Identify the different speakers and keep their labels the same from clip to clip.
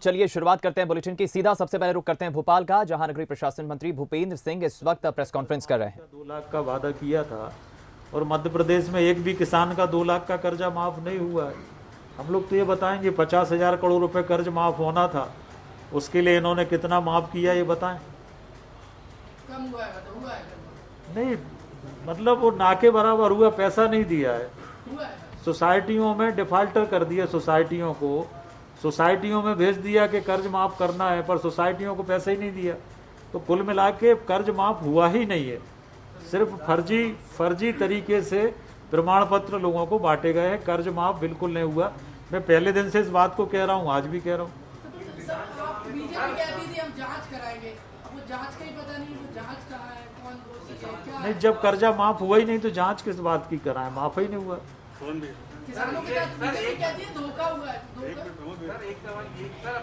Speaker 1: चलिए शुरुआत करते हैं बुलेटिन की। सीधा सबसे पहले रुख करते हैं भोपाल का, जहां नगरीय प्रशासन मंत्री भूपेंद्र सिंह इस वक्त प्रेस कॉन्फ्रेंस कर रहे हैं।
Speaker 2: 2 लाख का वादा किया था और मध्य प्रदेश में एक भी किसान का 2 लाख का कर्जा माफ नहीं हुआ है। हम लोग तो ये बताएंगे 50,000 करोड़ रुपए कर्ज माफ होना था, उसके लिए इन्होंने कितना माफ किया ये बताएं।
Speaker 3: कम हुआ है, हुआ है।
Speaker 2: नहीं मतलब वो ना के बराबर हुआ, पैसा नहीं दिया है।
Speaker 3: हुआ है।
Speaker 2: सोसाइटियों में डिफाल्टर कर दिया, सोसाइटियों में भेज दिया कि कर्ज माफ करना है, पर सोसाइटियों को पैसा ही नहीं दिया। तो कुल मिला के कर्ज माफ हुआ ही नहीं है, सिर्फ फर्जी तरीके से प्रमाण पत्र लोगों को बांटे गए हैं। कर्ज माफ बिल्कुल नहीं हुआ। मैं पहले दिन से इस बात को कह रहा हूँ, आज भी कह रहा हूँ।
Speaker 3: बीजेपी कहती थी हम जांच कराएंगे, अब वो जांच का ही पता नहीं, वो जांच कहाँ है, कौन दोषी है, क्या
Speaker 2: नहीं, जब कर्जा माफ हुआ ही नहीं तो जांच किस बात की कराएं, माफ ही नहीं हुआ।
Speaker 3: किसानों के साथ बीजेपी कहती है धोखा हुआ है।
Speaker 4: सर एक सवाल ये, सर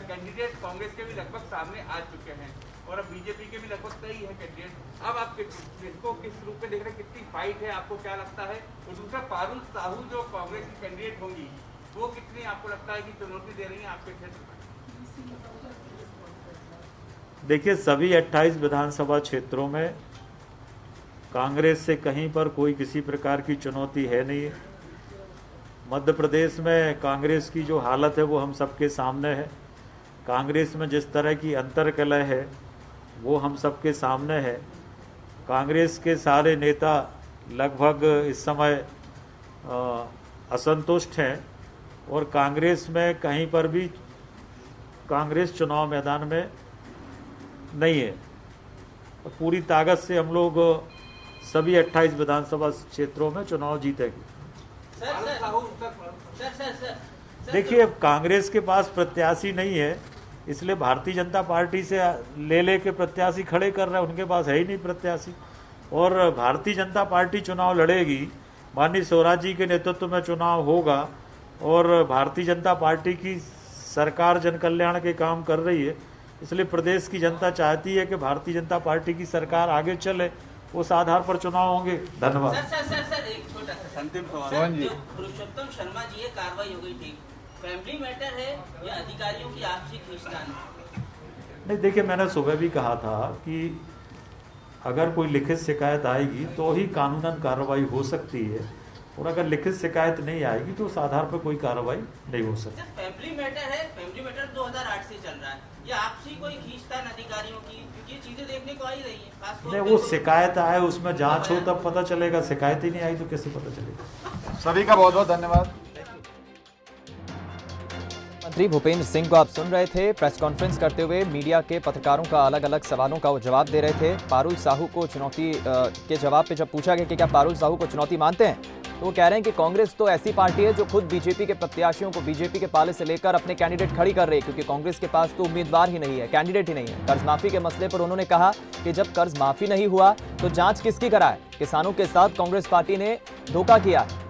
Speaker 4: कैंडिडेट कांग्रेस के भी लगभग सामने आ चुके हैं और अब बीजेपी के भी लगभग तय है कैंडिडेट। अब आप इसको किस रूप में देख रहे हैं, कितनी फाइट है, आपको क्या लगता है? और दूसरा पारुल साहू जो कांग्रेस की कैंडिडेट होंगी, वो कितनी आपको लगता है कि चुनौती दे रही है आपके क्षेत्र में?
Speaker 2: देखिए, सभी 28 विधानसभा क्षेत्रों में कांग्रेस से कहीं पर कोई किसी प्रकार की चुनौती है नहीं है। मध्य प्रदेश में कांग्रेस की जो हालत है वो हम सबके सामने है। कांग्रेस में जिस तरह की अंतर्कलह है वो हम सबके सामने है। कांग्रेस के सारे नेता लगभग इस समय असंतुष्ट हैं और कांग्रेस में कहीं पर भी कांग्रेस चुनाव मैदान में नहीं है। तो पूरी ताकत से हम लोग सभी 28 विधानसभा क्षेत्रों में चुनाव जीतेंगे। देखिए, अब कांग्रेस के पास प्रत्याशी नहीं है, इसलिए भारतीय जनता पार्टी से ले के प्रत्याशी खड़े कर रहे हैं। उनके पास है ही नहीं प्रत्याशी। और भारतीय जनता पार्टी चुनाव लड़ेगी, माननीय स्वराज जी के नेतृत्व में चुनाव होगा और भारतीय जनता पार्टी की सरकार जन कल्याण के काम कर रही है। इसलिए प्रदेश की जनता चाहती है कि भारतीय जनता पार्टी की सरकार आगे चले, उस आधार पर चुनाव होंगे। धन्यवाद।
Speaker 4: सर एक छोटा सा अंतिम सवाल। पुरुषोत्तम शर्मा जी, कार्रवाई हो गई थी, फैमिली मैटर है या अधिकारियों की आपसी खींचतान?
Speaker 2: नहीं, देखिए, मैंने सुबह भी कहा था कि अगर कोई लिखित शिकायत आएगी तो ही कानूनन कार्रवाई हो सकती है, और अगर लिखित शिकायत नहीं आएगी तो उस आधार पर कोई कार्रवाई नहीं हो सकती।
Speaker 4: फैमिली मैटर है, फैमिली मैटर 2008 से चल रहा है, या आपसी कोई खींचतान अधिकारियों की? क्योंकि ये चीजें देखने को आ ही रही है।
Speaker 2: नहीं, वो शिकायत आए, उसमें जांच हो तब पता चलेगा। शिकायत ही नहीं आई तो कैसे पता चलेगा?
Speaker 5: सभी का बहुत बहुत धन्यवाद।
Speaker 1: मंत्री भूपेंद्र सिंह को आप सुन रहे थे प्रेस कॉन्फ्रेंस करते हुए। मीडिया के पत्रकारों का अलग अलग सवालों का वो जवाब दे रहे थे। पारुल साहू को चुनौती के जवाब पे जब पूछा गया कि क्या पारुल साहू को चुनौती मानते हैं, तो वो कह रहे हैं कि कांग्रेस तो ऐसी पार्टी है जो खुद बीजेपी के प्रत्याशियों को बीजेपी के पाले से लेकर अपने कैंडिडेट खड़ी कर रही है, क्योंकि कांग्रेस के पास तो उम्मीदवार ही नहीं है, कैंडिडेट ही नहीं है। कर्ज माफी के मसले पर उन्होंने कहा कि जब कर्ज माफी नहीं हुआ तो जांच किसकी कराए? किसानों के साथ कांग्रेस पार्टी ने धोखा किया है।